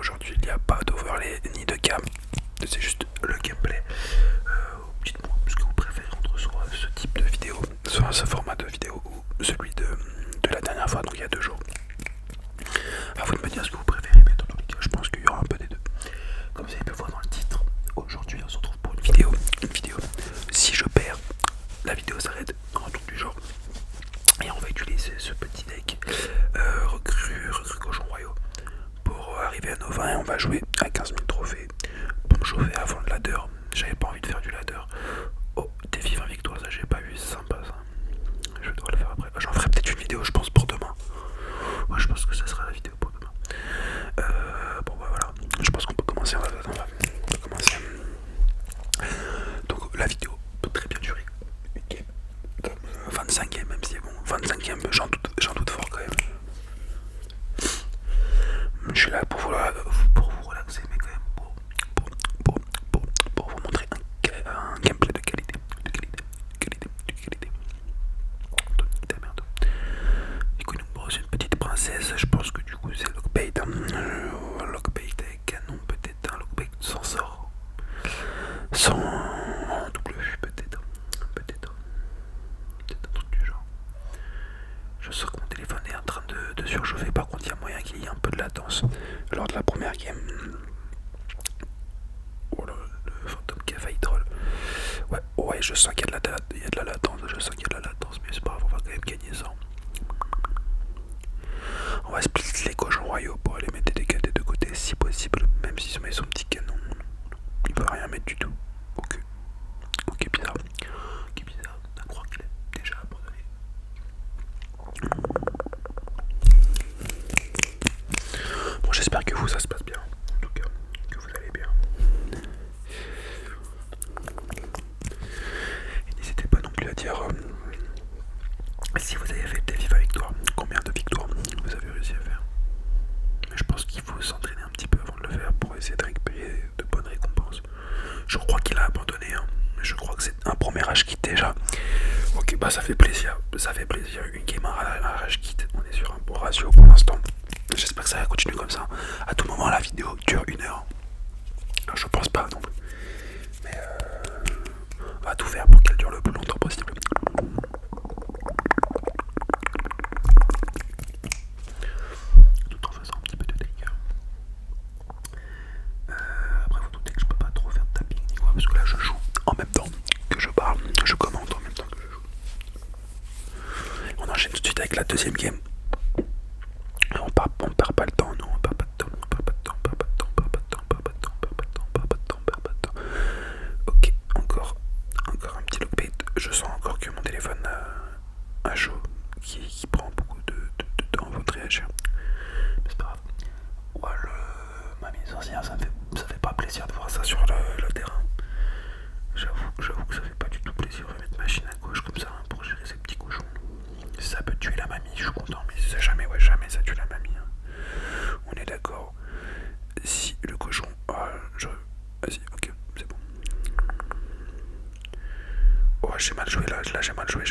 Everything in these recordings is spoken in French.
aujourd'hui il n'y a pas d'overlay ni de cam, c'est juste le gameplay. Dites-moi ce que vous préférez entre soit ce type de vidéo, soit ce format de vidéo ou celui de la dernière fois, donc il y a 2 jours. À vous de me dire ce que vous préférez, mais dans tous les cas je pense qu'il y aura un peu des deux. Comme vous avez pu voir dans le titre, aujourd'hui on se retrouve pour une vidéo. Si je perds, la vidéo s'arrête en tout du genre. Et on va utiliser ce petit deck recrue cochon royaux pour arriver à nos 20 et on va jouer à 15 000 trophées pour me chauffer avant le ladder. J'avais pas envie de faire du ladder. Oh, défi 20 victoires, ça j'ai pas vu, c'est sympa ça. Je dois le faire après. J'en ferai peut-être une vidéo, je pense, pour demain. Ouais, je pense que ça sera la vidéo pour demain. Bon bah voilà, je pense qu'on peut commencer. On peut commencer. Donc la vidéo peut très bien durer une game, comme 25 games, même si bon, 25 games, j'en doute fort quand même. Je suis là pour vous relaxer, mais quand même pour vous montrer un gameplay de qualité. Ta merde. Du coup, il nous pose une petite princesse, je pense que du coup c'est Lockbait. Lockbait avec canon, peut-être un Lockbait sans sort. Sans double vue, peut-être un truc du genre. Je sens que mon téléphone est en train de surchauffer, par contre il y a moyen qu'il y ait un peu de latence lors de la première game. Oh là, le fantôme qui a failli troll. Ouais, je sens qu'il y a de la latence, mais c'est pas grave, on va quand même gagner ça. On va split les cochons royaux pour aller mettre des dégâts des deux côtés si possible, même si met son petit canon. Il va rien mettre du tout. Ok, bizarre. On croit qu'il est déjà abandonné. Bon, j'espère que vous, ça se passe bien. En tout cas, que vous allez bien. Et n'hésitez pas non plus à dire si vous avez fait des vives victoires, combien de victoires vous avez réussi à faire. Mais je pense qu'il faut s'entraîner un petit peu avant de le faire pour essayer de récupérer de bonnes récompenses. Je crois qu'il a abandonné, hein. Je crois que c'est un premier rage kit déjà. Ok, bah ça fait plaisir. Une game à rage kit. On est sur un bon ratio pour l'instant. J'espère que ça va continuer comme ça. À tout moment, la vidéo dure 1 heure. Alors, je pense pas non plus. Mais on va tout faire pour qu'elle dure le plus longtemps possible. Tout en faisant un petit peu de dégâts. Après, vous doutez que je peux pas trop faire de tapping ni quoi, parce que là, je joue en même temps que je parle. Je commente en même temps que je joue. On enchaîne tout de suite avec la deuxième game. On perd pas le temps, non, on perd pas de temps. Ok, encore un petit lockbait. Je sens encore que mon téléphone a chaud, qui prend beaucoup de temps avant de réagir. Mais c'est pas grave. Ouais, ma mise sorcière, ça fait pas plaisir de voir ça sur le terrain. J'avoue que ça fait pas du tout plaisir de mettre machine à gauche comme ça, hein, pour gérer ces petits cochons. Si ça peut tuer la mamie, je suis content, mais si ça jamais ça tue la mamie. Hein. On est d'accord. Si le cochon. Vas-y, ok, c'est bon. Oh, j'ai mal joué là, j'ai mal joué.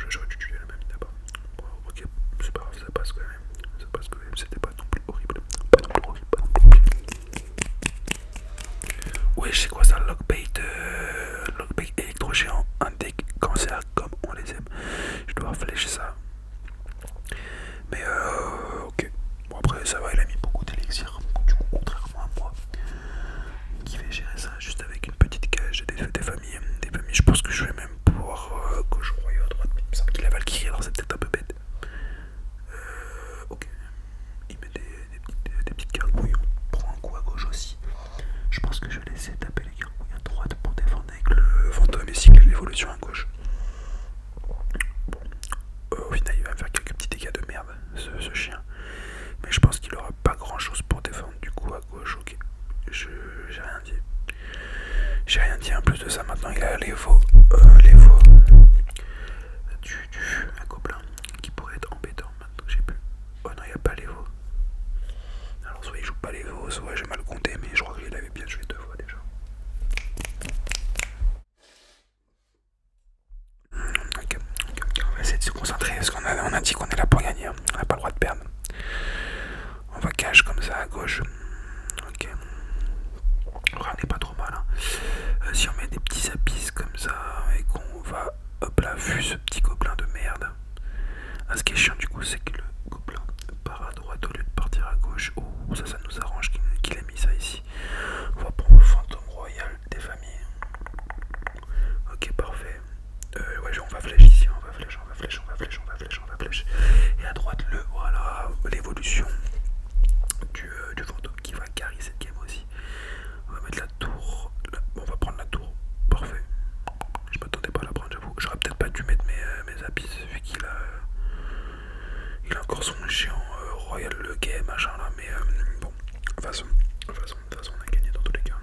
J'aurais dû tuer la mamie d'abord. Bon, ok, c'est pas grave, ça passe quand même. C'était pas non plus horrible. Ouais, c'est quoi ça, Lockbait électro-géant, un deck cancer comme on les aime. Je dois flécher ça. Mais ok. Bon, après, ça va, il a mis beaucoup d'élixir. Du coup, contrairement à moi, qui vais gérer ça juste avec une petite cage des familles. Je pense que je vais même pouvoir gauche, royaume, à droite. Il me semble qu'il a Valkyrie, alors c'est peut-être un peu bête. Ok. Il met des petites gargouilles. On prend un coup à gauche aussi. Je pense que je vais laisser taper les gargouilles à droite pour défendre avec le fantôme et cycler l'évolution à gauche. Bon, au final il va me faire quelques petits dégâts de merde, ce chien. Mais je pense qu'il aura pas grand chose pour défendre du coup à gauche. Ok, j'ai rien dit. En plus de ça, maintenant il a les veaux un gobelin qui pourrait être embêtant. Maintenant j'ai plus. Oh non, il n'y a pas les veaux. Alors soit il joue pas les veaux, soit j'ai mal compté, mais je crois qu'il avait bien joué 2 fois déjà. Ok, on va essayer de se concentrer parce qu'on a dit qu'on est là pour gagner. On n'a pas le droit de perdre. On va cash comme ça à gauche. Ok. On n'est pas trop mal. Hein. Si on met des petits abysses comme ça et qu'on va, hop là, vu ce petit gobelin de merde. Ah, ce qui est chiant du coup, c'est que le gobelin part à droite au lieu de partir à gauche. Oh, ça nous arrange qu'il ait mis ça ici. On va prendre le fantôme royal des familles. Ok, parfait. Ouais, on va flèche ici, on va flèche. Et à droite, voilà, l'évolution du fantôme qui va carry cette game aussi. On va mettre la tour. On va prendre la tour. Parfait. Je m'attendais pas à la prendre, j'avoue. J'aurais peut-être pas dû mettre mes abysses vu qu'il a encore son géant royal le game, machin là. Mais bon, de toute façon, on a gagné dans tous les cas.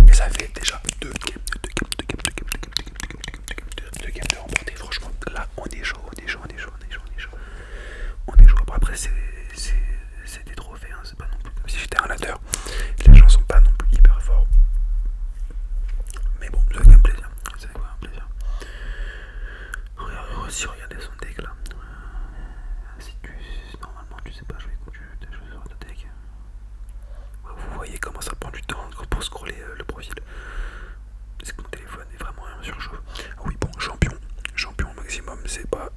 Et ça fait déjà deux games de remporter. Franchement, là, on est chaud. Après, c'est des trophées, hein. C'est pas non plus comme si j'étais un ladder. Les gens sont pas non plus hyper forts. Mais bon, ça fait quand même plaisir. Regardez son deck là. Normalement, tu sais pas jouer quand tu joues sur le deck. Vous voyez comment ça prend du temps pour scroller le profil. C'est que mon téléphone est vraiment surchauffe. Ah oui, bon, champion au maximum, c'est pas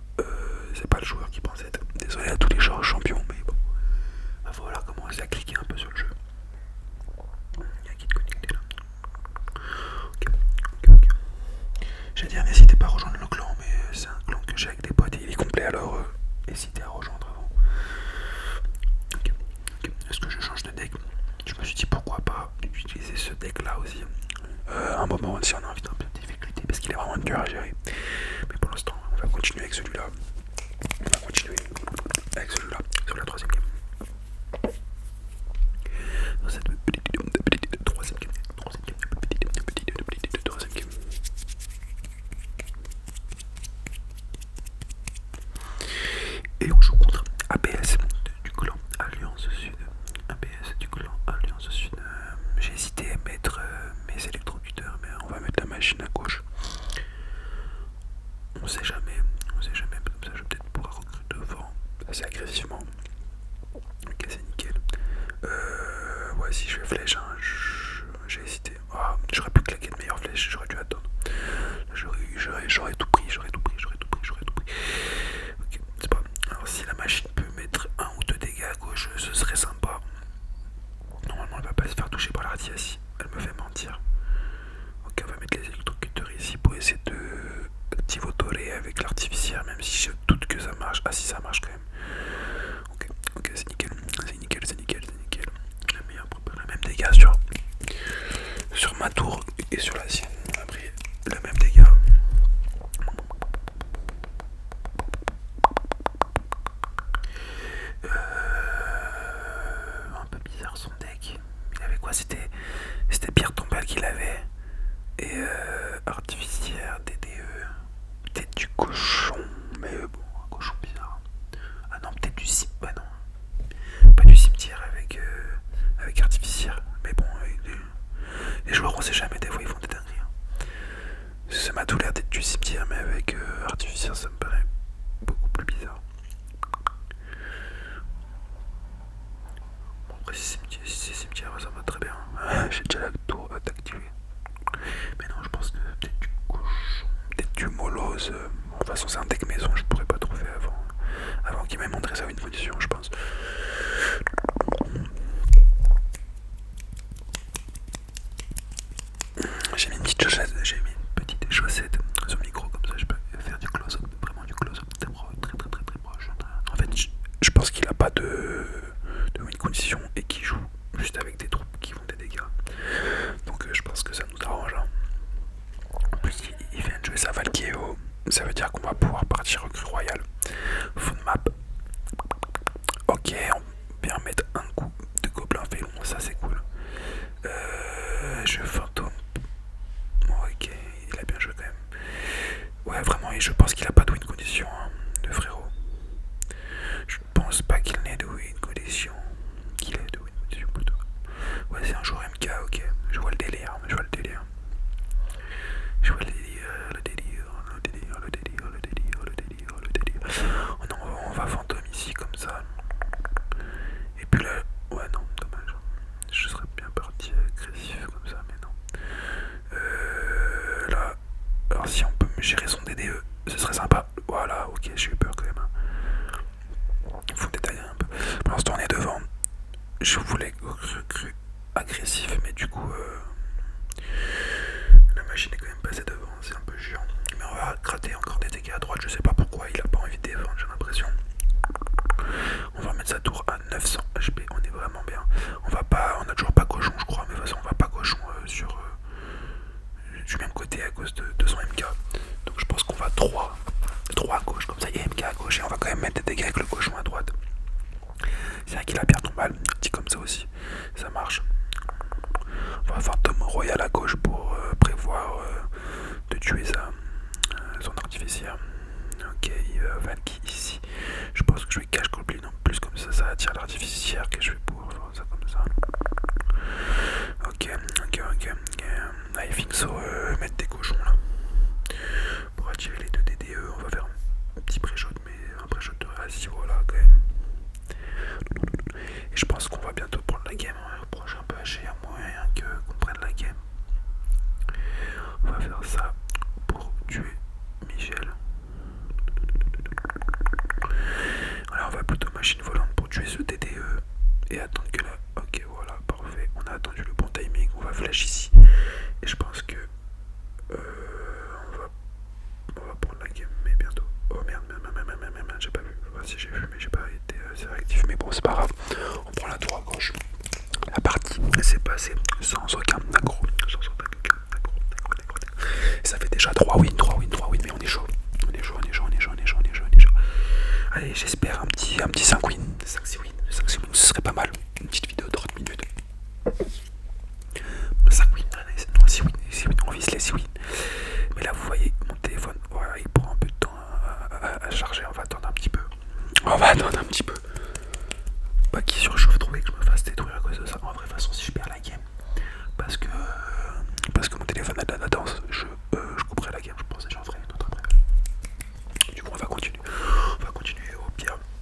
le joueur qui pense être. Désolé à tous les joueurs champions, mais bon. Bah voilà, commencer à cliquer un peu sur le jeu. Il y a qui te connecter là. Ok. J'allais dire, n'hésitez pas à rejoindre le clan, mais c'est un clan que j'ai avec des potes et il est complet, alors hésitez à rejoindre avant. Ok. Est-ce que je change de deck? Je me suis dit pourquoi pas utiliser ce deck là aussi. Un moment si on a envie d'un peu de difficulté parce qu'il est vraiment dur à gérer. Mais pour l'instant, on va continuer avec celui-là. Sur la troisième game. Dans cette troisième game. Et on joue contre ABS du clan Alliance Sud. J'ai hésité à mettre mes électrocuteurs, mais on va mettre la machine à gauche. On sait jamais, comme ça je vais peut-être pouvoir recruter devant assez agressivement. Ok, c'est nickel. Ouais, si je vais flèche, hein, j'ai hésité. Oh, j'aurais pu claquer de meilleures flèches, j'aurais dû attendre. J'aurais tout pris. Ok, c'est pas. Alors si la machine peut mettre 1 ou 2 dégâts à gauche, ce serait sympa. Normalement, elle va pas se faire toucher par la radiation. Elle me fait mentir. Ok, on va mettre les électrocuteurs ici pour essayer de activer avec l'artificière, même si je doute que ça marche. Ah si, ça marche quand même. Ok, c'est nickel. Le même dégât sur ma tour et sur la sienne. On a pris le même dégât. Un peu bizarre son deck. Il avait quoi? C'était Pierre Tombale qu'il avait. Et artificière, DDE, peut-être du cochon, mais bon, un cochon bizarre. Ah non, peut-être du cimetière, bah non, pas du cimetière avec artificière, mais bon, les joueurs on sait jamais, des fois ils font des dingueries. Hein. Ça m'a tout l'air d'être du cimetière, mais avec artificière ça me paraît beaucoup plus bizarre. Bon, après si c'est cimetière ça va très bien, j'ai déjà la tour activée. Mais non, je pense que peut-être du cochon, peut-être du molose. De toute façon, c'est un deck maison, je pourrais pas trouver avant qu'il m'ait montré ça à une condition, je pense. J'ai mis une petite chaussette sur le micro, comme ça je peux faire du close-up, vraiment du close-up très proche. En fait, je pense qu'il a pas de win condition et qu'il joue juste avec des troupes qui font des dégâts. Donc je pense que ça nous arrange. Hein. En plus, il vient de jouer sa Valkyrie, ça veut dire qu'on va pouvoir partir recrue royale. Fond de map. Ok, on vient mettre un coup de gobelin félon, ça c'est cool. Jeu fantôme. Ok, il a bien joué quand même. Ouais, vraiment, et je pense qu'il a pas de win condition, hein, le frérot. Je pense pas qu'il n'ait de win condition. Qu'il ait de win condition plutôt. Ouais, c'est un joueur MK, ok. Je vois le délire. On va fantôme ici comme ça. je voulais cru agressif, mais du coup, la machine est quand même passée devant, c'est un peu chiant. Mais on va gratter encore des dégâts à droite, je sais pas pourquoi, il a pas envie de défendre, j'ai l'impression. On va mettre sa tour à 900 HP, on est vraiment bien. On a toujours pas cochon, je crois, mais de toute façon, on va pas cochon du même côté à cause de son MK. Donc je pense qu'on va 3 à gauche, comme ça il y a MK à gauche et on va quand même mettre des dégâts avec le cochon à droite. C'est vrai qu'il a bien ton mal, dit comme ça aussi, ça marche. On va Fantôme Royal à gauche pour prévoir de tuer son artificier. Ok, Valky ici. Je pense que je vais cache Goblin en plus, comme ça attire l'artificière que je vais pouvoir faire ça comme ça. Ok. I think so, mettre des cochons là. Pour attirer les 2 DDE, on va faire un petit pré-shot, mais un pré-shot de Razi, voilà quand même. Et je pense qu'on va bientôt prendre la game. On approche un peu haché, à moyen qu'on prenne la game. On va faire ça pour tuer Michel. Voilà, on va plutôt machine volante pour tuer ce DDE et attendre que la... Ok, voilà, parfait. On a attendu le bon timing. On va flash ici. Et je pense que on va prendre la game, mais bientôt. Oh merde, j'ai pas vu. Enfin, si j'ai vu, mais j'ai pas été assez réactif. Mais bon, c'est pas grave. On prend la tour à gauche. La partie s'est passée sans aucun aggro. Ça fait déjà 3 wins, mais on est chaud. On est chaud. Allez, j'espère un petit 5 wins. 5-6 wins, ce serait pas mal. Une petite vidéo de 30 minutes. 5 wins, non, 6 wins, on vise les 6 wins. Mais là, vous voyez, mon téléphone, voilà, il prend un peu de temps à charger. On va attendre un petit peu. Pas qu'il surchauffe trop et que je me fasse détruire à cause de ça. En vraie façon, si je perds la game, parce que mon téléphone a de la latence, je couperai la game, je pense, et j'en ferai une autre après. Du coup, on va continuer.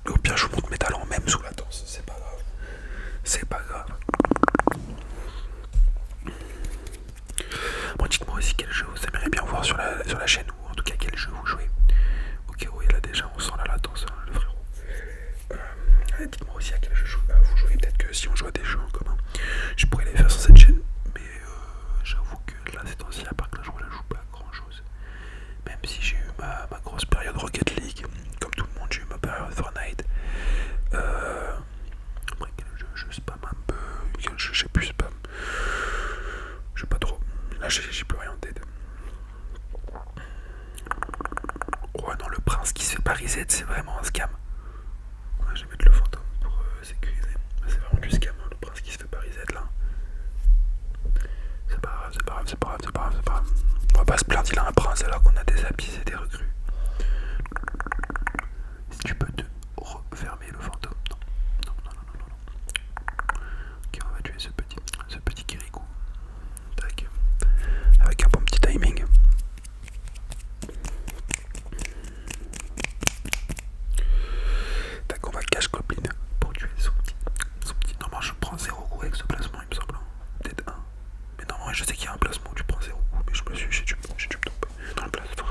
Au pire, je vous montre mes talents, même sous latence, c'est pas grave. Bon, dites-moi aussi quel jeu vous aimeriez bien voir sur la chaîne, ou en tout cas quel jeu vous jouez. Ok, oui, là déjà, on sent la latence, hein, le frérot. Dites-moi aussi à quel jeu vous jouez. Peut-être que si on joue à des jeux en commun, je pourrais les faire sur cette chaîne. Mais j'avoue que là, ces temps-ci, à part que là, je ne joue pas grand-chose. Même si j'ai eu ma grosse période Rocket League, comme tout le monde, j'ai eu ma période Fortnite. Après, quel jeu je spam un peu. Quel jeu j'ai plus spam. Je sais pas trop. Là, j'ai plus rien en tête. Oh non, le prince qui se fait pas reset, c'est vraiment un scam. Ouais, je vais mettre le fantôme pour sécuriser. C'est vraiment du scam, hein, le prince qui se fait pas reset là. C'est pas grave. On va pas se plaindre, il a un prince alors qu'on a des habits et des recrues. Si tu peux te refermer le fantôme. Non. Ok, on va tuer ce petit Kirikou. Tac. Avec un bon petit timing. Tac, on va cache Goblin pour tuer son petit. Normalement, je prends 0 coup avec ce placement, il me semble. Peut-être 1. Mais normalement, je sais qu'il y a un placement où tu prends 0 coup, mais j'ai dû me tromper dans le placement.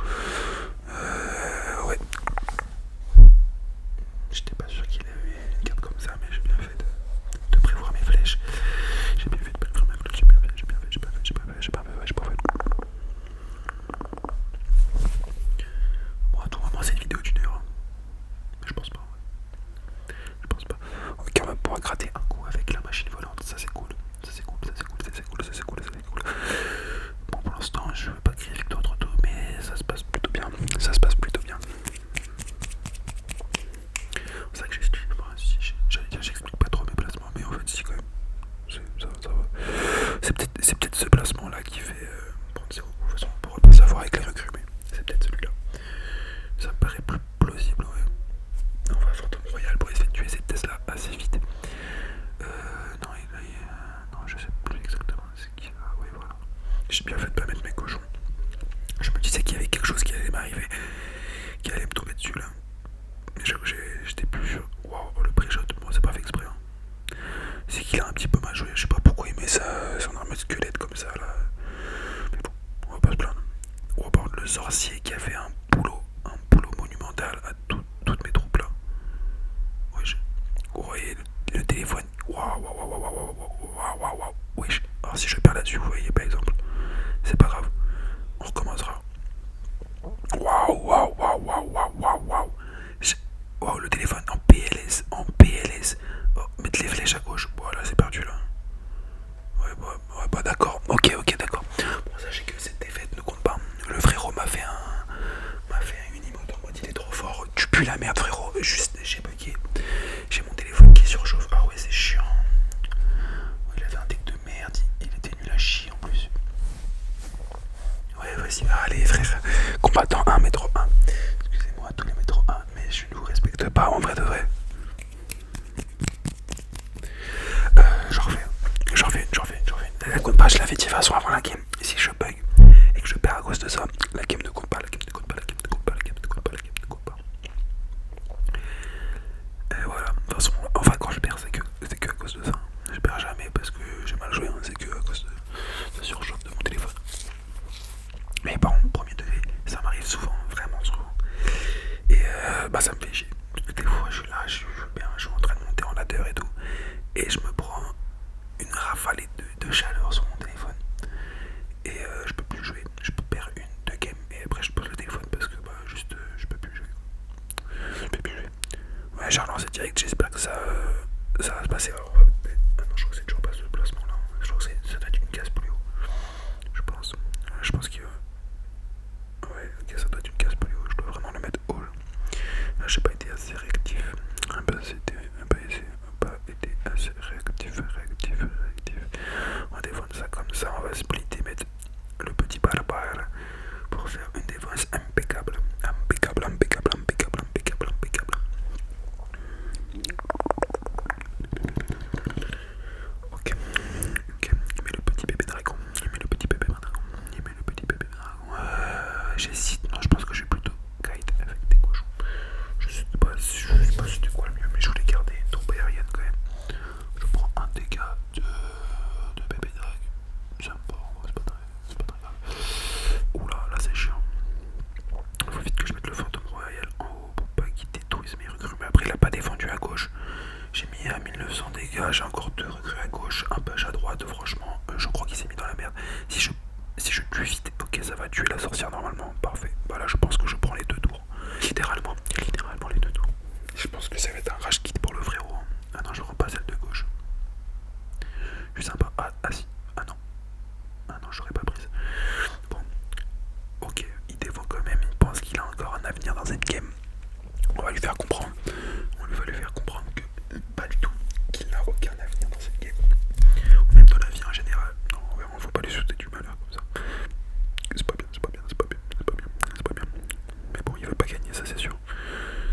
si vous voyez par exemple. C'est pas grave. On recommencera. Waouh, waouh, waouh, waouh, waouh, waouh, waouh. Waouh, le téléphone en PLS, en PLS. Oh, mettre les flèches à gauche. Voilà, c'est perdu là. Ouais, bah d'accord. Ok, d'accord. Bon, sachez que cette défaite ne compte pas. Le frérot m'a fait une emote en mode il est trop fort. Tu pues la merde, frérot. Juste, j'ai bugué. J'ai mon téléphone qui surchauffe. Ah ouais, c'est chiant. Il avait un deck de merde. Il était nul à chier en plus. Ouais, vas-y, allez frère. Combattant 1, métro 1. Excusez-moi, tous les métro 1, mais je ne vous respecte pas en vrai de vrai. J'en refais. La compte pas, je l'avais dit de toute façon avant la game. Si je bug et que je perds à cause de ça, la game ne compte pas. Et voilà, de toute façon, enfin quand je perds, c'est que à cause de ça. Je perds jamais parce que j'ai mal joué, hein. C'est que à cause de surchauffe de mon téléphone. Mais par contre, premier degré, ça m'arrive souvent, vraiment souvent. Et bah ça me fait chier. Des fois, je suis là, je suis en train de monter en ladder et tout. Et je me prends une rafale de chaleur sur mon téléphone. Et je peux plus jouer. Je peux perdre deux games. Et après, je pose le téléphone parce que juste, je peux plus jouer. Ouais, j'ai relancé direct. J'espère que ça va se passer. Alors, non, je crois que c'est toujours pas ce placement là. Je crois que ça doit être une case plus haut. Je pense. Je pense qu'il ouais, ok, ça doit être une case plus haut. Je dois vraiment le mettre haut. Là, j'ai pas été assez réactif. Pas été assez réactif. On défend ça comme ça. On va splitter, mettre le petit balle pour faire une défense impeccable. Ok. Il met le petit bébé dragon. J'hésite. Non, je pense que je vais plutôt kite avec des cochons. Je sais pas si c'était quoi le mieux, mais je voulais garder une trompe aérienne quand même. Je prends un dégât de bébé drag. Ça me part, c'est pas très grave. Oula, là c'est chiant. Faut vite que je mette le fantôme royal en haut pour pas qu'il détruise mes recrues. Mais après, il a pas défendu à gauche. J'ai mis à 1900 dégâts. J'ai encore 2 recrues à gauche, un push à droite. Franchement, je crois qu'il s'est mis dans la merde. Si je tue vite, ok, ça va tuer la sorcière normalement. Parfait. Bah là, je pense que je prends les 2 tours. Littéralement les 2 tours. Je pense que ça va être un rage kit pour le frérot. Ah non, je prends pas celle de gauche. Je suis sympa. Ah si. Ah non, j'aurais pas prise. Bon. Ok, il défend quand même. Il pense qu'il a encore un avenir dans cette game. On va lui faire comprendre. Que pas du tout. Qu'il n'a aucun avenir dans cette game. Ou même dans la vie en général. Non, vraiment, faut pas lui souhaiter du malheur comme ça. C'est pas bien. Mais bon, il veut pas gagner, ça c'est sûr.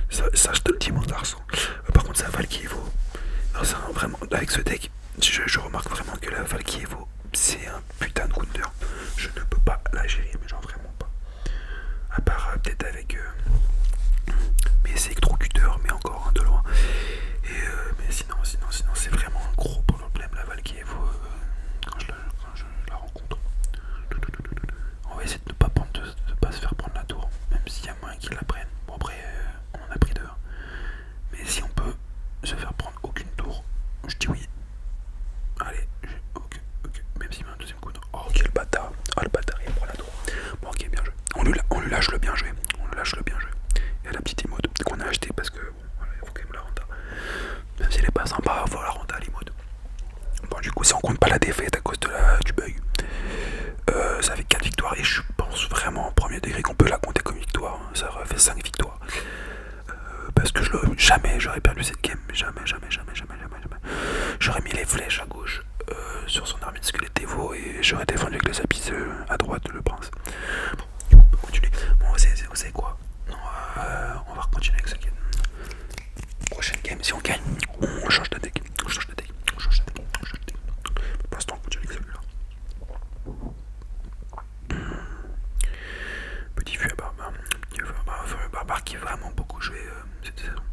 Ça je te le dis, mon garçon. Par contre, sa Valkyrie-Evo. Vraiment, avec ce deck, je remarque vraiment que la Valkyrie-Evo, c'est un putain de counter. Je ne peux pas la gérer, mais genre vraiment pas. À part peut-être avec mes électrocuteurs, mais encore de loin. Mais sinon, c'est vraiment un gros problème la Valkyrie-Evo quand je la rencontre. On va essayer de ne pas se faire prendre la tour, même s'il y a moyen qu'ils la prennent. Bon, après, on en a pris 2. Mais si on peut se faire prendre aucune tour, je dis oui. Allez, ok. Même s'il met un deuxième coup. Oh, quel bâtard. Oh, le bâtard, il prend la tour. Bon, ok, bien joué. On lui lâche le bien joué. Et la petite emote qu'on a acheté parce que, bon, voilà, il faut quand même la renta. Même si elle est pas sympa, il faut la renta l'emote. Bon, du coup, si on compte pas la défaite à cause du bug, ça fait 4 victoires. Et je pense vraiment en premier degré qu'on peut la compter comme victoire. Ça aurait fait 5 victoires. Parce que jamais j'aurais perdu cette game. Jamais. J'aurais mis les flèches à gauche sur son armée de squelette Evo et j'aurais défendu avec les apis à droite le prince. Bon, on peut continuer. Bon, vous savez quoi? Non, on va continuer avec ce game. Prochaine game, si on gagne, on change de deck. Pour l'instant, on continue avec celui-là. Petit feu à barbare qui est vraiment beaucoup joué cette saison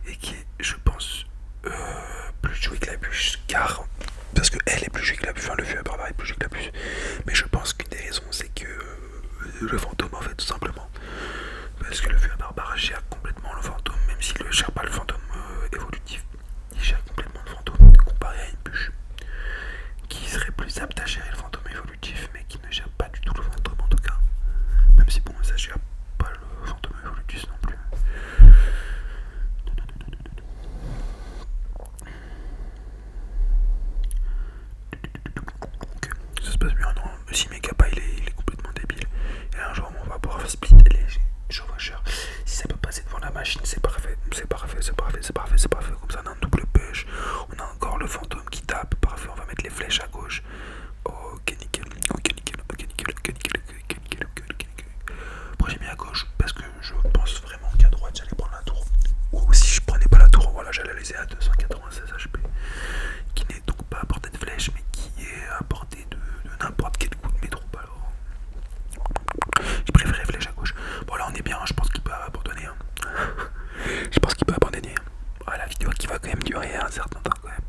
et qui est, je pense, plus joué que la bûche, car parce que elle est plus jouée que la bûche, enfin, le feu à barbare est plus joué que la bûche, mais je pense qu'une des raisons c'est que le fantôme en fait tout simplement, parce que le feu à barbare gère complètement le fantôme, même s'il ne gère pas le fantôme évolutif, il gère complètement le fantôme comparé à une bûche qui serait plus apte à gérer le fantôme se passe bien. Non, si mes kappa il est complètement débile. Et un jour on va pouvoir split les chevaucheurs. Si ça peut passer devant la machine, c'est parfait. C'est parfait, c'est parfait, c'est parfait, c'est parfait. Comme ça on a un double push. On a encore le fantôme qui tape. Parfait, on va mettre les flèches à gauche. Ok nickel, ok nickel, ok nickel, ok nickel, ok nickel, ok nickel. Pourquoi j'ai mis à gauche? Parce que je pense vraiment qu'à droite j'allais prendre la tour. Ou si je prenais pas la tour, voilà, j'allais laisser à 296 HP. Qui n'est donc pas à portée de flèche, mais qui est à portée de n'importe quel coup de mes troupes. Alors, je préférais flèche à gauche. Bon là on est bien, je pense qu'il peut abandonner. Hein. Je pense qu'il peut abandonner. Ah, la vidéo qui va quand même durer un certain temps quand même.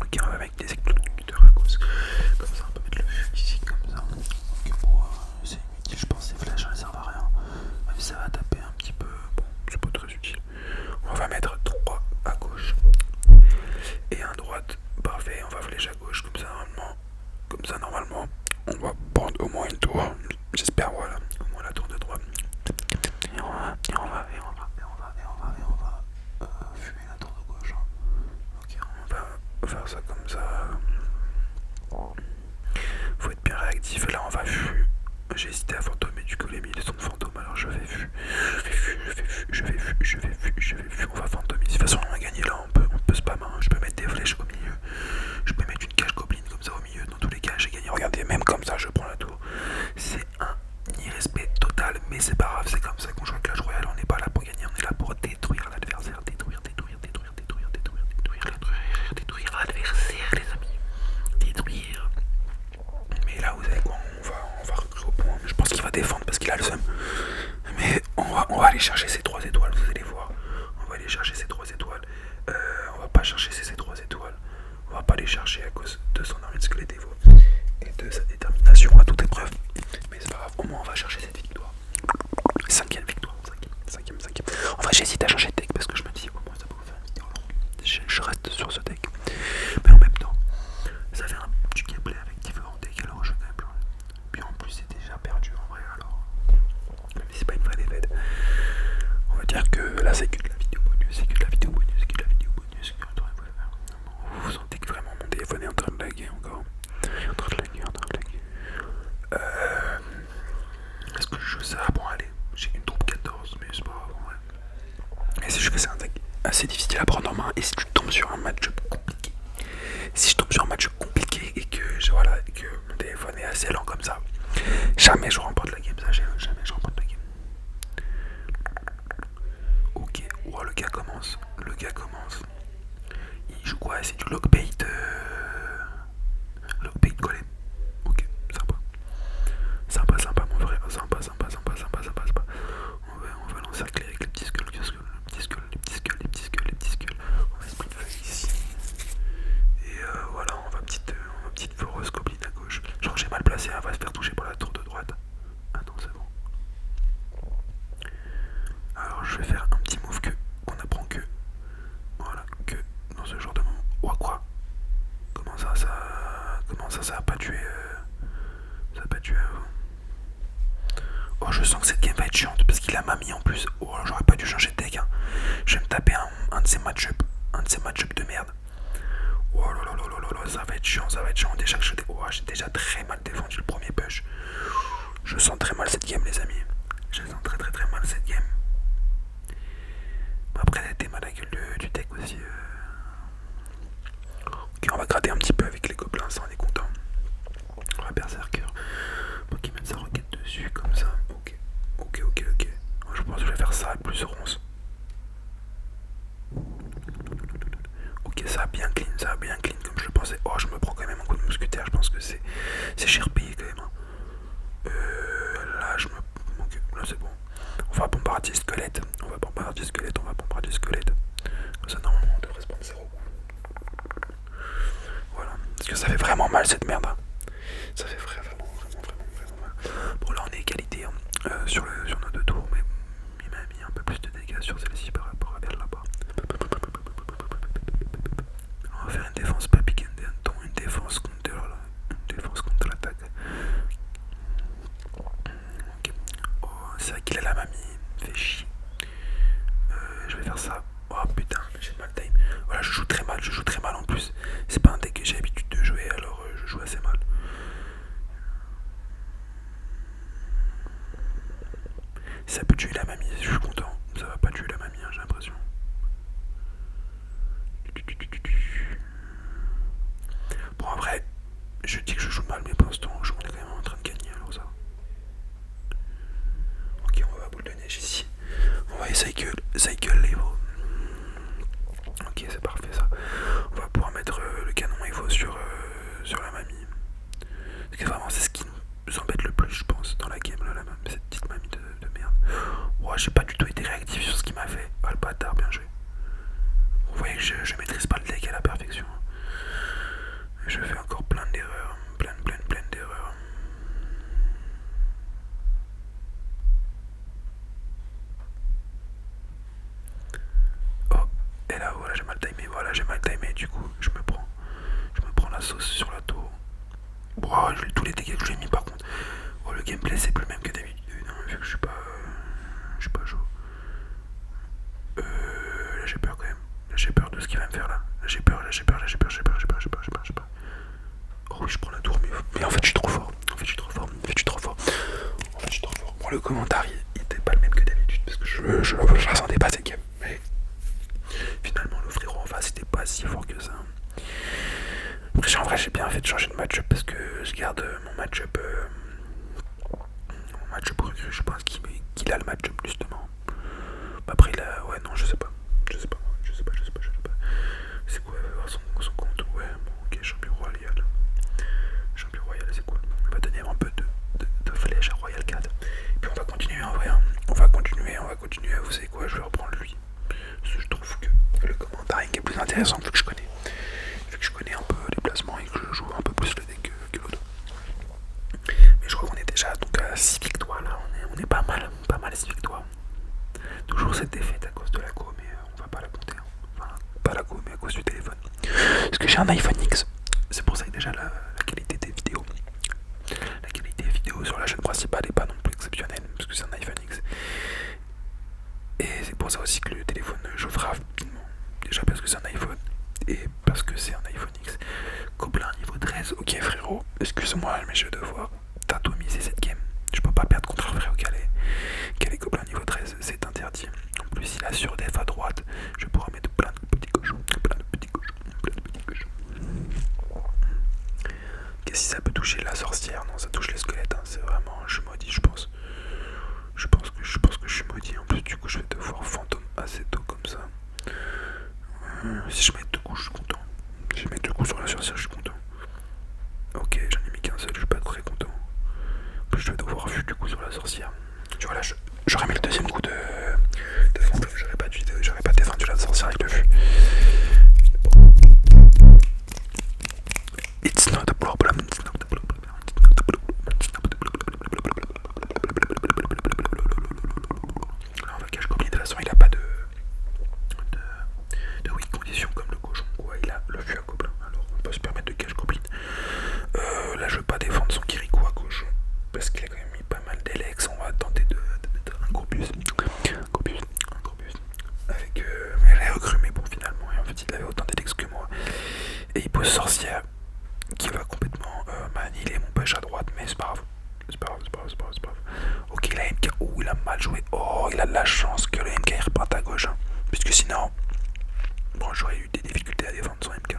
Ok, on va mettre des exécuteurs à cause. Comme ça, on peut mettre le feu ici, comme ça. Ok, bon, c'est inutile, je pense que ces flèches elles servent à rien. Même si ça va taper un petit peu, bon, c'est pas très utile. On va mettre 3 à gauche et un à droite. Parfait, on va flèche à gauche, comme ça, normalement, on va prendre au moins une tour. J'espère, voilà, au moins la tour de droite. Et on va fumer la tour de gauche. Ok, on va faire ça comme ça. Faut être bien réactif. Et là, on va fuir. J'ai hésité à fantôme, mais du coup, les milles sont de fantôme. Alors, je vais fuir. On va fantomiser. De toute façon, on a gagné là. On peut spam. Hein. Je peux mettre des flèches au milieu. Je peux mettre une cage goblin comme ça au milieu. Dans tous les cas, j'ai gagné. Regardez, même comme ça, je prends la tour. C'est un irrespect total, mais c'est pas grave. C'est comme ça qu'on joue à Clash Royale. On n'est pas là pour gagner. On est là pour détruire l'adversaire. Détruire l'adversaire, les amis. Détruire. Mais là, vous savez quoi, on va recruter au point. Je pense qu'il va défendre parce qu'il a le seum. Mais on va aller chercher ces 3 étoiles, vous allez voir. On va aller chercher ces 3 étoiles. On va pas chercher ces 3 étoiles. On va pas les chercher à cause de son armée de squelette Evo et de sa détermination à toute épreuve. Mais c'est pas grave, au moins on va chercher cette victoire. 5e victoire, 5e. En vrai, j'hésite à changer de deck parce que je me dis, au moins ça peut vous faire une vidéo longue. Je reste sur ce deck. Mais en même temps, ça fait du gameplay avec différents decks, alors je vais quand même pleurer. Puis en plus, c'est déjà perdu en vrai, alors. Mais c'est pas une vraie défaite. On va dire que là, c'est que de la vidéo bonus, Vous sentez que vraiment mon téléphone est en train de laguer encore. Est-ce que je joue ça? Bon, allez, j'ai une troupe 14, mais c'est pas grave en vrai. Mais c'est juste que c'est un deck assez difficile à prendre en main. Et si tu tombes sur un match compliqué, et que mon téléphone est assez lent comme ça, jamais je remporte la game, jamais je remporte la game. Ok, oh, le gars commence. Il joue quoi? C'est du lockbait collé. Ok, sympa mon frère, sympa. On va l'encercler avec les petits skulls. On va sprint feuille ici. Et voilà, on va petite foreuse goblin à gauche. Je crois que j'ai mal placé, elle va se faire toucher par la tour de droite. Ah non, c'est bon. Alors je vais faire un petit move qu'on apprend que. Voilà, que dans ce genre de moment. Ouah, quoi? Comment ça a pas tué Oh, je sens que cette game va être chiante parce qu'il a mamie en plus. Oh, j'aurais pas dû changer de deck. Hein. Je vais me taper un de ces match-up de merde. Oh là, ça va être chiant. Déjà que j'ai déjà très mal défendu le premier push. Je sens très mal cette game, les amis. Je sens très mal cette game. Après, elle était mal à la gueule du deck aussi. Ok, on va gratter un petit peu avec les gobelins, ça on est content. On va berserker pour qu'il mette sa roquette dessus, comme ça. Ok. Je pense que je vais faire ça, plus 11. Ok, ça a bien clean comme je le pensais. Oh, je me prends quand même un coup de mousquetaire, je pense que c'est cher payé quand même. Hein. Là, ok, là c'est bon. On va bombarder squelette. Comme ça, normalement, on devrait se prendre 0. Voilà. Parce que ça fait vraiment mal cette merde. Hein. Ça fait vraiment mal. Bon, là, on est égalité hein, sur nos 2 tours, mais il m'a mis un peu plus de dégâts sur celle-ci par rapport à elle là-bas. On va faire une défense pas pick and don, une défense contre l'attaque. Ok. Oh, c'est vrai qu'il a la mamie, fait chier. Je vais faire ça. ça peut tuer la mamie, je suis content. Ça va pas tuer la mamie, hein, j'ai l'impression. Bon, après, je dis que je joue mal, mais pour l'instant, on est quand même en train de gagner, alors ça. Ok, on va boule de neige ici. On va essayer cycle level. Ok, c'est parfait ça. On va pouvoir mettre le canon Evo sur la mamie. Parce que vraiment, c'est ce qui nous embête le plus, je pense, dans la game, là, cette petite mamie de merde. Ouais, j'ai pas du tout été réactif sur ce qu'il m'a fait. Ah, le bâtard, bien joué. Vous voyez que je maîtrise pas le deck à la perfection. Je fais encore plein d'erreurs. Plein d'erreurs. Oh, et là, voilà, j'ai mal timé. Voilà, j'ai mal timé. Du coup, je me prends la sauce sur la tour. Bon, tous les dégâts que je lui ai mis, par contre. Oh, le gameplay, c'est plus le même que d'habitude. Vu que je suis pas chaud. Là, j'ai peur quand même. Là, j'ai peur de ce qu'il va me faire là. Là, j'ai peur. Oh oui, je prends la tour, mais en fait, je suis trop fort. Bon, le commentaire, il était pas le même que d'habitude, parce que je ressentais pas ces games. Mais finalement, le frérot en face, c'était pas si fort que ça. Après, en vrai, j'ai bien fait de changer de match-up, parce que je garde mon match-up recru. Je pense qu'il a le match-up, justement. Après, il a... Ouais, non, je sais pas. C'est quoi, voir son compte? Ouais, bon, ok, champion royal. C'est cool. On va donner un peu de flèches à Royal 4. Et puis on va continuer en vrai. Hein. On va continuer. Vous savez quoi, je vais reprendre lui. Parce que je trouve que le commentaire est plus intéressant vu que je connais un peu les placements et que je joue un peu plus le deck que l'autre. Mais je crois qu'on est déjà donc à 6 victoires là. On est pas mal 6 victoires. Toujours cette défaite à cause de la go, mais on va pas la compter. Hein. Enfin, pas la go, mais à cause du téléphone. Parce que j'ai un iPhone X. C'est pour ça que déjà la qualité des vidéos. La qualité des vidéos sur la chaîne principale n'est pas non plus exceptionnelle. Parce que c'est un iPhone X. Et c'est pour ça aussi que le téléphone chauffera rapidement. Déjà parce que c'est un iPhone. Et parce que c'est un iPhone X. Gobelin niveau 13. Ok frérot, excuse-moi, mais je vais devoir t'atomiser cette game. Je peux pas perdre contre un frérot qui a Gobelin niveau 13, c'est interdit. En plus il a sur def à droite, je pourrais mettre plein de petits cochons. Qu'est-ce si ça peut toucher la sorcière? Non, ça touche les squelettes, hein. C'est vraiment, je suis maudit, je pense. Je pense que je suis maudit. En plus du coup je vais devoir fantôme assez tôt comme ça. Si je mets deux coups, je suis content. Si je mets deux coups sur la sorcière, je suis content. Ok, j'en ai mis qu'un seul, je suis pas très content. Je vais devoir vu du coup sur la sorcière. Tu vois là, j'aurais mis le deuxième coup de fantôme, j'aurais pas défendu la sorcière avec le vu. Bon. It's not a problem. Là, on va cache combien de toute façon, il a pas de weak condition comme le cochon. Ouais, il a le vue à gobelin. Alors on peut se permettre de cache goblin. Là, je veux pas défendre son Kirikou à gauche. Parce qu'il a quand même mis pas mal d'Elex. On va tenter de mettre un Corpus. Avec. Elle est recrue, mais bon, finalement. Et en fait, il avait autant d'Elex que moi. Et il pose sorcière qui va complètement manier mon pêche à droite. Mais c'est pas grave. Ok, la MK. Oh, il a mal joué. Oh, il a de la chance que le MK reparte à gauche. Hein. Puisque sinon. Bon, j'aurais eu des difficultés à défendre son MK.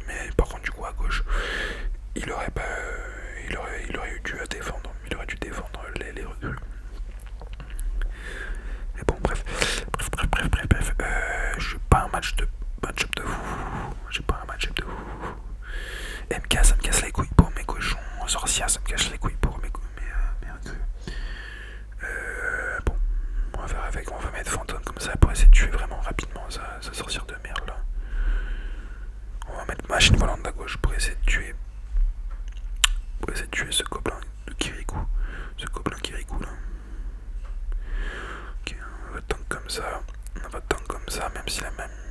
Mais par contre du coup à gauche il aurait dû défendre les recrues. Mais bon bref je suis pas un match-up de vous. MK ça me casse les couilles pour mes cochons. Sorcière ça me casse les couilles pour mes recrues. Bon on va faire avec, on va mettre fantôme comme ça pour essayer de tuer vraiment rapidement sa sorcière de merde là. On va mettre machine volante à gauche pour essayer de tuer ce gobelin de Kirikou. Là. Ok, on va tank comme ça, même si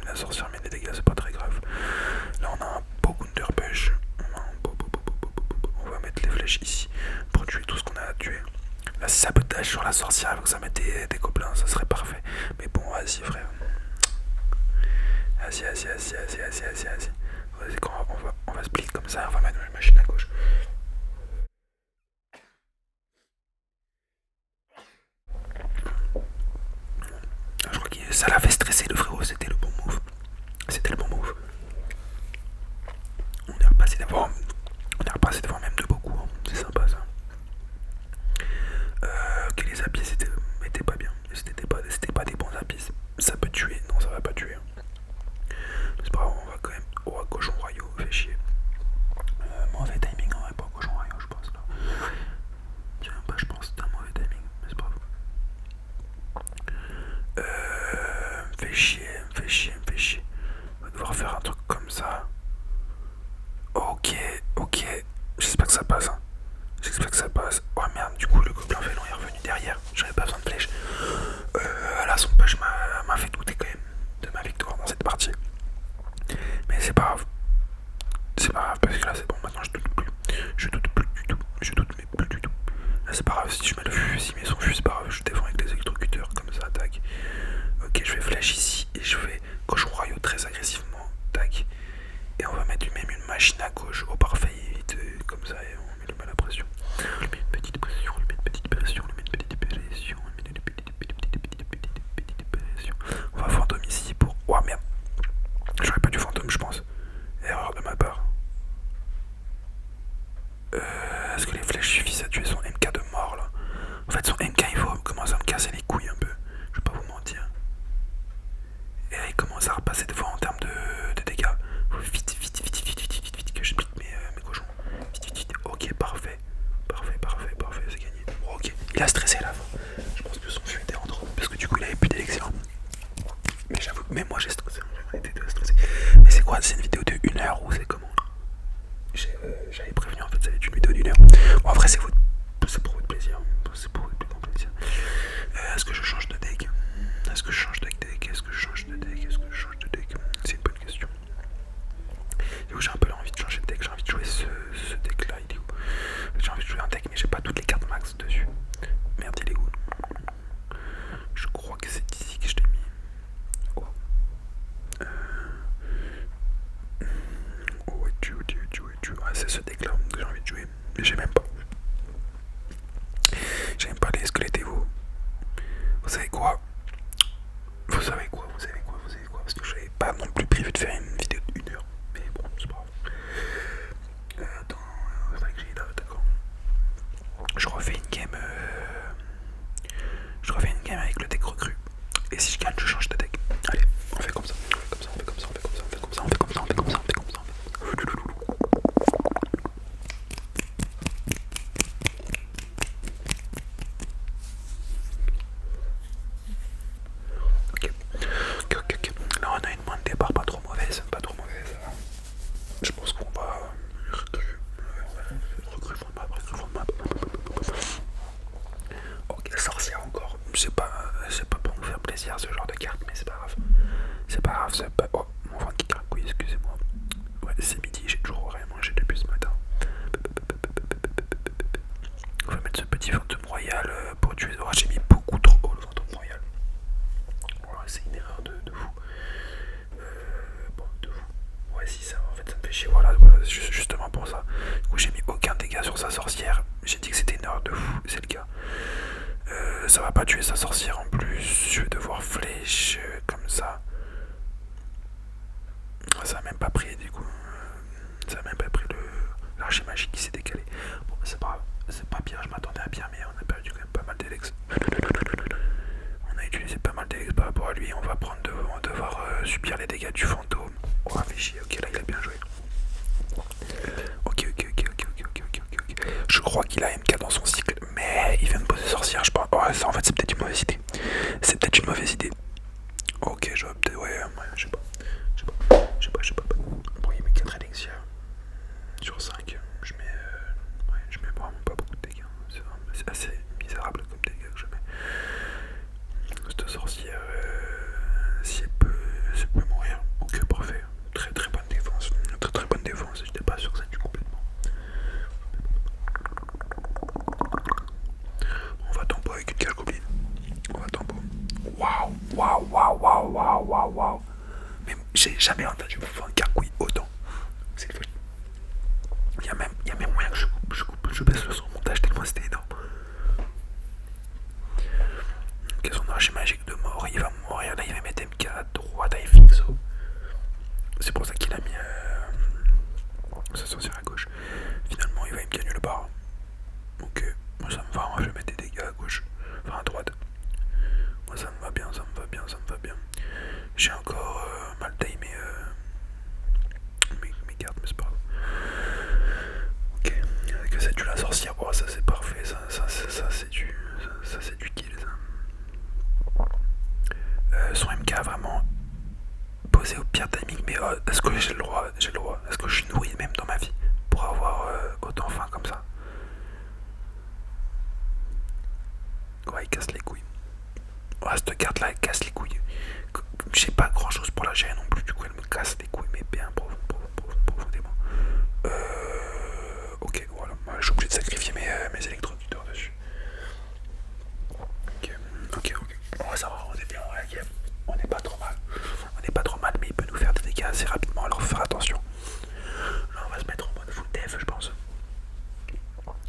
la sorcière met des dégâts, c'est pas très grave. Là on a un beau counterpush. On va mettre les flèches ici pour tuer tout ce qu'on a à tuer. Là si ça peut dash sur la sorcière avant que ça mette des gobelins, ça serait parfait. Mais bon, vas-y frère. Vas-y. Vas-y, on va split comme ça, on va mettre la machine à gauche. Je crois que ça l'avait stressé le frérot, c'était le bon move. C'était le bon move. On est repassé devant même de beaucoup, hein. C'est sympa ça. Que les appuis étaient pas bien. C'était pas des bons appuis. Ça peut tuer, non ça va pas tuer. C'est pas grave, on va quand même. Oh, cochon rayo, fait chier. Mauvais timing, on va pas cochon rayo, je pense là. Je sais même pas, je pense que c'était un mauvais timing, mais c'est pas grave. Fait chier. On va devoir faire un truc comme ça. Ok. J'espère que ça passe. Hein. J'espère que ça passe. Oh merde, du coup le gobelin félon est revenu derrière. J'avais pas besoin de flèche. Là son push m'a fait douter quand même de ma victoire dans cette partie. Mais c'est pas grave. C'est pas grave parce que là c'est bon, maintenant je doute plus. Je doute plus du tout. Je doute mais plus du tout. Là c'est pas grave si je mets le fusil, mais son fusil c'est pas grave. Je défends avec les électrocuteurs comme ça, tac. Ok, je vais flash ici et je vais cochon rayo très agressivement, tac. Et on va mettre même une machine à gauche au parfait vite comme ça et on met le mal à pression. On lui met une petite pression, on lui met une petite pression, on lui met une petite pression, on lui met une petite pression. On va fantôme ici pour. Oh merde. J'aurais pas dû fantôme je pense. Erreur de ma part. Est-ce que les flèches suffisent à tuer son MK de mort là? En fait son MK il faut commencer à me casser les couilles un peu. Je vais pas vous mentir. Et là il commence à repasser devant en termes de dégâts. Vite que je pique mes cochons. Vite. Ok, parfait, c'est gagné. Oh, ok, il a stressé à la fin. Je pense que son feu était en trop parce que du coup il avait plus d'élection. Mais j'avoue, même moi j'ai stressé, j'ai été stressé. Mais c'est quoi? C'est une vidéo de 1 heure ou c'est comment? J'avais prévenu en fait, ça va être une vidéo d'1 heure. Bon, après, c'est pour votre plaisir. C'est pour votre plus grand plaisir. Est-ce que je change de deck? Est-ce que je change de deck? C'est une bonne question. Du coup, j'ai un peu envie de changer de deck. J'ai envie de jouer ce deck là. Il est où? J'ai envie de jouer un deck, mais j'ai pas toutes les cartes max dessus. Merde, il est où? Je crois que c'est ici que je l'ai mis. Oh. Ah, c'est ce deck là que j'ai envie de jouer. Mais j'ai même pas. J'aime pas les squelettes et vous. Vous savez quoi? Parce que je n'avais pas non plus prévu de faire une vidéo de 1 heure. Mais bon, c'est pas grave. Attends, il fallait que j'aille là, d'accord. Je refais une game avec le deck recru. Et si je gagne, je change de deck. Allez, on fait comme ça. Ok. Là on a une pointe de départ pas trop mauvaise. Je pense qu'on va recru fond de map. Ok, sorcière encore. C'est pas pour nous faire plaisir ce genre de carte, mais c'est pas grave. Oh, mon ventre qui caracouille, excusez-moi. Ouais, c'est midi, j'ai toujours rien mangé depuis ce matin. On va mettre ce petit fantôme royal pour tuer. Oh, j'ai mis beaucoup trop haut le fantôme royal. Ouais, c'est une erreur de fou. De fou. Ouais, si ça, en fait, ça me fait chier. Voilà, justement pour ça. Du coup, j'ai mis aucun dégât sur sa sorcière. J'ai dit que c'était une erreur de fou, c'est le cas. Ça va pas tuer sa sorcière en plus. Je vais devoir flèche comme ça. Ça a même pas pris du coup. Ça a même pas pris l'archer magique qui s'est décalé. Bon, c'est pas pire, je m'attendais à pire, mais on a perdu quand même pas mal d'Elex. On a utilisé pas mal d'Elex par rapport à lui. On va devoir subir les dégâts du fantôme. Oh, fait chier. Ok, là il a bien joué. Ok. Je crois qu'il a MK dans son cycle, mais il vient de poser sorcière, je pense. Ouais, ça en fait c'est peut-être une mauvaise idée. Ok, je vais peut-être. Ouais, je sais pas. Bon, il met 4 élixirs sur 5. Je mets vraiment pas beaucoup de dégâts. C'est assez misérable comme dégâts que je mets. Cette sorcière, si elle peut mourir, ok, parfait. Très bonne défense. Très bonne défense. J'étais pas sûr que ça tue complètement. On va tempo avec une cage goblin. Waouh. Mais j'ai jamais entendu me faire un carcouille autant. C'est fou. d'enfin comme ça. Ouais, il casse les couilles. Ouais, cette carte là elle casse les couilles. J'ai pas grand chose pour la gérer non plus, du coup elle me casse les couilles, mais bien profondément. Ok, voilà, je suis obligé de sacrifier mes électrocuteurs dessus. Ok. Oh, ça va, on est bien, ouais, on n'est pas trop mal. On n'est pas trop mal, mais il peut nous faire des dégâts assez rapidement, alors faut faire attention. Là, on va se mettre en mode full def, je pense.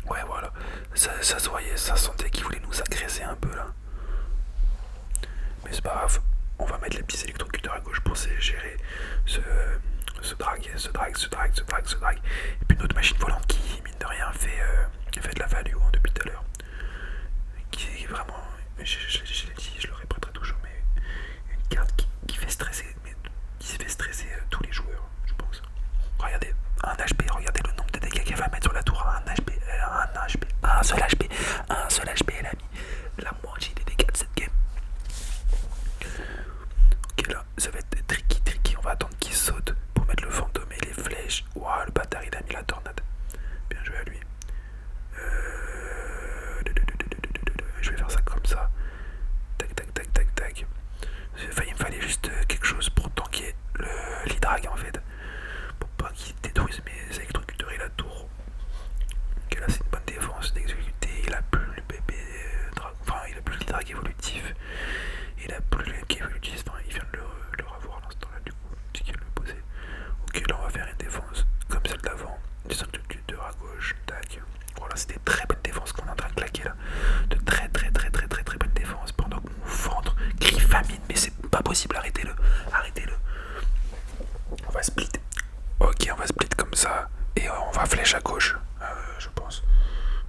Ouais, voilà. Ça se voyait, ça sentait qu'il voulait nous agresser un peu là. Mais c'est pas grave. On va mettre les petits électrocuteurs à gauche pour gérer ce drag. Et puis notre machine volante qui, mine de rien, fait de la value depuis tout à l'heure. Qui est vraiment, je l'ai dit, je le répéterai toujours, mais une carte qui fait stresser, tous les joueurs, je pense. Regardez, un HP, regardez le nombre de dégâts qu'elle va mettre sur la tour. Un seul HP, elle a mis la moitié des dégâts de cette game. Ok, là, ça va être tricky. On va attendre qu'il saute pour mettre le fantôme et les flèches. Ouah, le bâtard, il a mis la tornade. Bien joué à lui. Je vais faire ça comme ça. Tac. Il me fallait juste quelque chose pour tanker l'hydrag en fait. Pour pas qu'il détruise mes électrocuteurs et la tour. Ok, là c'est une bonne défense d'exécuter. Il a plus le bébé il a plus l'hydrag évolutif. Il a plus le qui évolutif. Il vient de le revoir à l'instant là du coup. C'est qu'il le posait. Ok, là on va faire une défense comme celle d'avant. Des électrocuteurs à gauche. Tac. Voilà, c'était très bonne défense qu'on est en train de claquer là. De très bonne défense pendant que mon ventre crie famine. Mais c'est pas possible, arrêtez-le. On va split. Ok, on va split comme ça. Et on va flèche à gauche, je pense.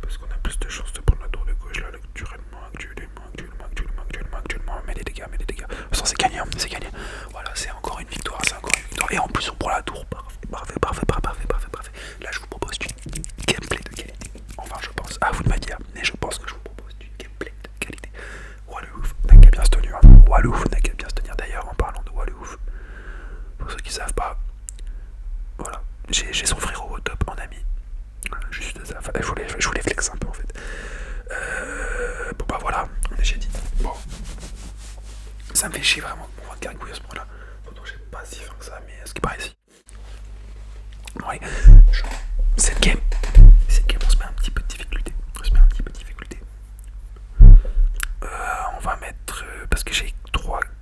Parce qu'on a plus de chances de prendre la tour de gauche là, actuellement. Mais les dégâts. Ça c'est gagné. Voilà, c'est encore une victoire. Et en plus on prend la tour. Parfait. Là je vous propose une gameplay de qualité. Enfin je pense, à vous de me dire, mais je pense que je vous propose une gameplay de qualité. Wallouf n'a qu'à bien se tenir. D'ailleurs, en parlant de Wallouf, pour ceux qui savent pas, voilà, j'ai son frérot au top en ami. Voilà, juste ça, je voulais flex un peu en fait. Bon bah voilà, j'ai dit. Bon, ça me fait chier vraiment mon ventre gargouille à ce moment-là. Pourtant j'ai pas si faim que ça, mais ce qui paraît si. Ouais, cette game, on se met un petit peu de difficulté. On va mettre, parce que j'ai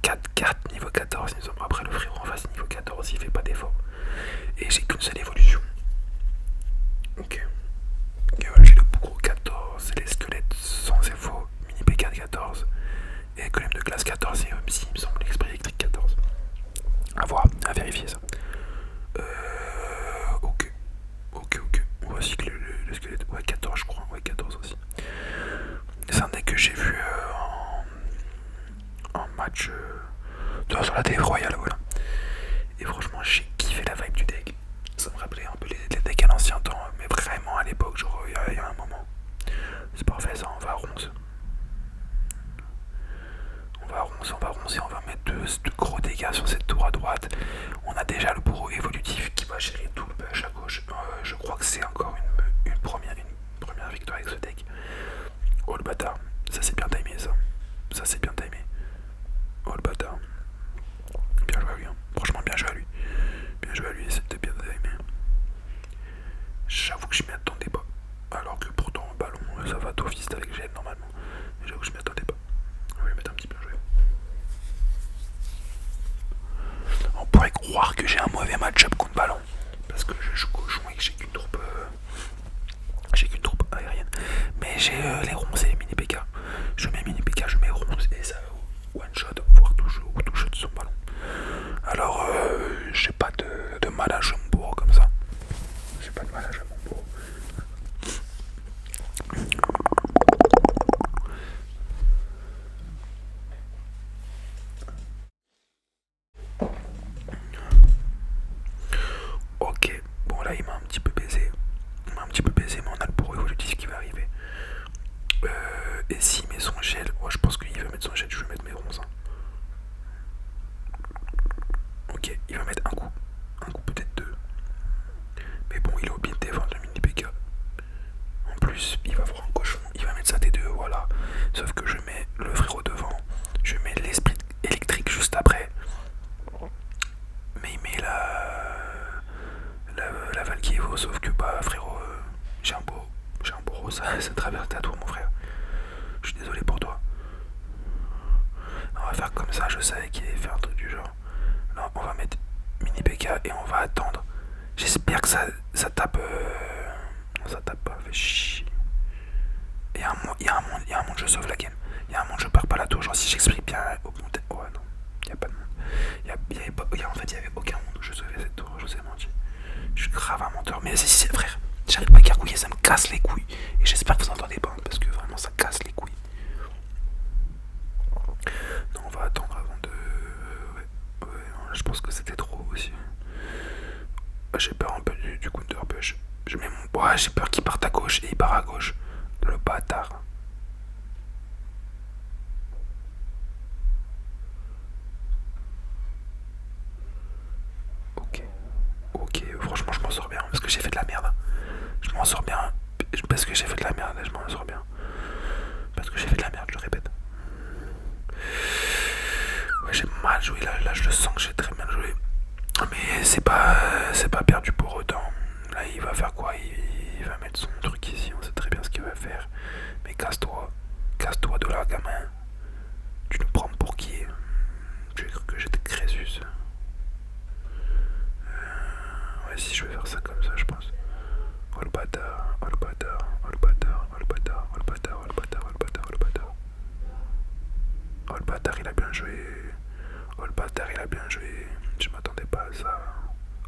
4 cartes niveau 14, après le frérot en face niveau 14, il fait pas d'effort. Et j'ai qu'une seule évolution. Ok, voilà, j'ai le bougre 14, les squelettes sans effort, mini P4 14, et golem de glace 14, et MC, il me semble, l'esprit électrique 14. À voir, à vérifier ça. Ok. On va cycler le squelette. Ouais, 14 je crois. Ouais, 14 aussi. C'est un deck que j'ai vu en match sur la télé royale, voilà. Et franchement, j'ai kiffé la vibe du deck. Ça me rappelait un peu les decks à l'ancien temps, mais vraiment à l'époque, genre il y a un moment. C'est parfait ça, on va à 11. Et on va mettre de gros dégâts sur cette tour à droite. On a déjà le bourreau évolutif qui va gérer tout le push à gauche. Je crois que c'est encore une première victoire avec ce deck. Oh le bâtard, ça c'est bien timé ça. Oh le bâtard. Bien joué à lui, hein. Franchement bien joué à lui, c'était bien timé. J'avoue que je m'y attendais pas. Alors que pourtant au ballon ça va d'office avec GM normalement. Mais j'avoue que je m'y attendais pas. On va lui mettre un petit bien joué. On pourrait croire que j'ai un mauvais match-up contre ballon. Parce que je joue gauche et que j'ai qu'une troupe aérienne. Mais j'ai les ronces et les mini PK. Je mets mini PK, je mets ronces et ça one shot, voire tout shot son ballon. Alors j'ai pas de mal à jouer mon bourreau comme ça. Ok, bon là il m'a un petit peu baisé. Mais on a le bourreau évolutif qui va arriver. Et s'il met son gel, moi je pense qu'il va mettre son gel, je vais mettre mes ronces. Ok, il va mettre un coup peut-être deux. Mais bon, il est obligé de défendre le mini PK. plus, il va voir un cochon, il va mettre sa T2, voilà. Sauf que je mets le frérot devant, je mets l'esprit électrique juste après. Mais il met la Valkyrie, sauf que bah frérot, j'ai un beau rose, ça traverse à toi mon frère. Je suis désolé pour toi. On va faire comme ça, je savais qu'il allait faire un truc du genre. Non, on va mettre mini PK et on va attendre. J'espère que ça tape. Ça tape pas, fait chier. Il y a un monde, je sauve la game. Il y a un monde, je perds pas la tour. Genre, si j'explique bien au monde. Ouais, non, il y a pas de monde. En fait, il y avait aucun monde où je sauvais cette tour, je sais mentir. Je suis grave un menteur. Mais si, frère, j'arrive pas à gargouiller, ça me casse les couilles. Et j'espère que vous entendez pas, parce que vraiment, ça casse les couilles. Non, on va attendre avant de. Ouais, non, je pense que c'était trop aussi. J'ai peur un peu du counter push. Je mets mon bois, j'ai peur qu'il parte à gauche et il part à gauche. Le bâtard. Ok, franchement je m'en sors bien parce que j'ai fait de la merde. Je m'en sors bien parce que j'ai fait de la merde, je m'en sors bien. Parce que j'ai fait de la merde, je le répète. Ouais, j'ai mal joué là je le sens que j'ai très mal joué. Mais c'est pas perdu pour autant. Là il va faire quoi, il va mettre son truc ici, on sait très bien ce qu'il va faire. Mais casse-toi de là gamin. Tu nous prends pour qui? Tu as cru que j'étais Crésus? Ouais, si je vais faire ça comme ça, je pense. Oh le bâtard, oh le bâtard, oh le bâtard, oh le bâtard, oh le bâtard, oh le bâtard, oh le bâtard, oh le bâtard. Oh le bâtard, il a bien joué. Oh le bâtard, il a bien joué. Je m'attendais pas à ça.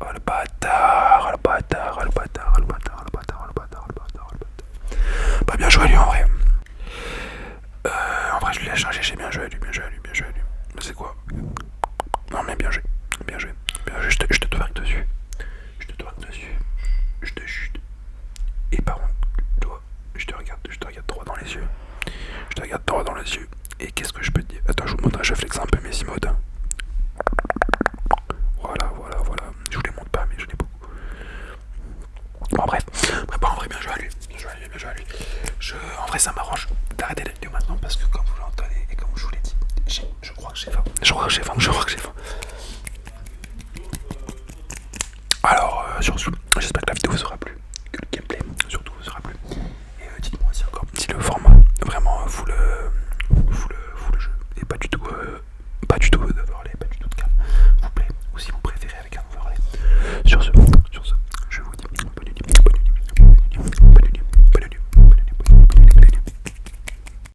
Oh le bâtard, oh le bâtard, oh le bâtard, oh le bâtard, oh le bâtard, oh le bâtard, oh le bâtard, oh le bâtard. Pas bien joué lui en vrai. En vrai je lui ai changé, j'ai bien joué à lui, bien joué à lui, bien joué à lui. Mais c'est quoi? Non mais bien joué, bien joué, bien joué, je te twerk dessus. Je te twerk dessus. Je te chute. Et par contre, toi, je te regarde droit dans les yeux. Je te regarde droit dans les yeux. Et qu'est-ce que je peux te dire? Attends, je vous montre, je flex un peu mes emotes.